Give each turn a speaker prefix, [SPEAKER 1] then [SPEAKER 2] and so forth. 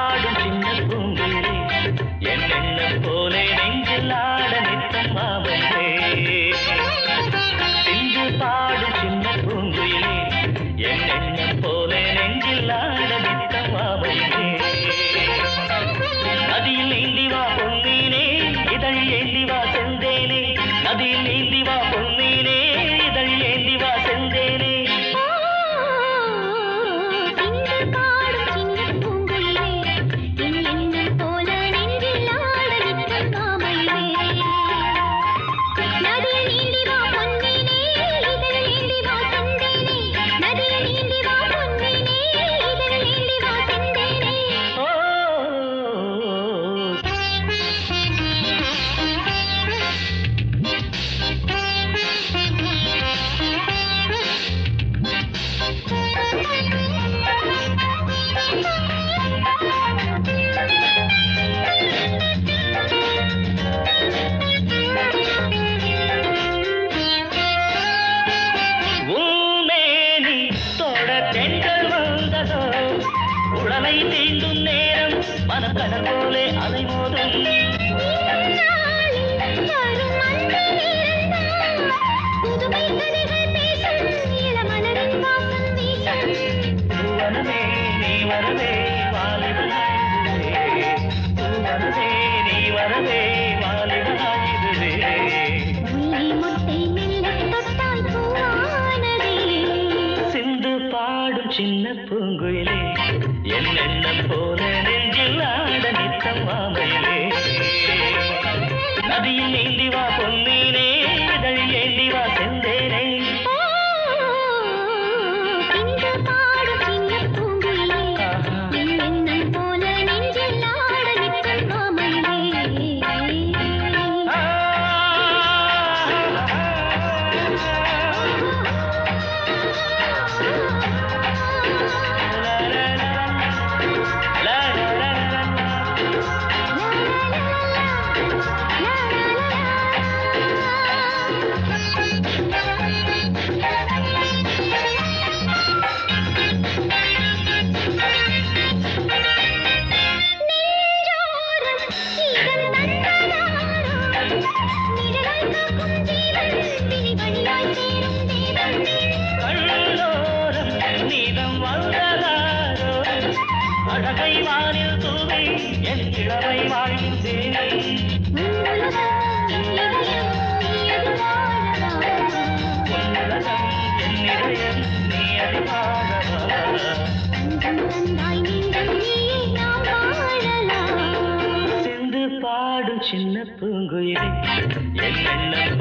[SPEAKER 1] பாடும் சின்ன பூங்குயிலே என் எண்ணம் போலே நெஞ்சில் ஆட நித்தம் மாமல்லே சிந்து பாடும் சின்ன பூங்குயிலே என் எண்ணம் போலே நெஞ்சில் ஆட நித்தம் மாமல்லே நதியில் நீந்தி வா பொன்னீனே இதழ் ஏந்தி வா செந்தேனே நதியில் நீந்தி வா பொன்னீனே இதழ் ஏந்தி வா செந்தேனே உடலை தீண்டும் நேரம் மனக்கடல் போலே அலைமோதும் பூவனமே நீ வரவே வாலிபனாயுதுவே பூவனமே நீ வரவே வாலிபனாயுதுவே சிந்து பாடும் சின்ன பூங்குயிலே என் எண்ணம் போல நெஞ்சில் ஆட நித்தம் மாமயிலே நதியில் நீந்தி வா பொன்னீனே இதழ் ஏந்தி வா செந்தேனே அழகை வானில் தூவி என் இளமை வாழ்கின்றேன் என் இதயம் நீ அறிவாழவா சிந்து பாடும் சின்ன பூங்குயிலே என் எண்ணம்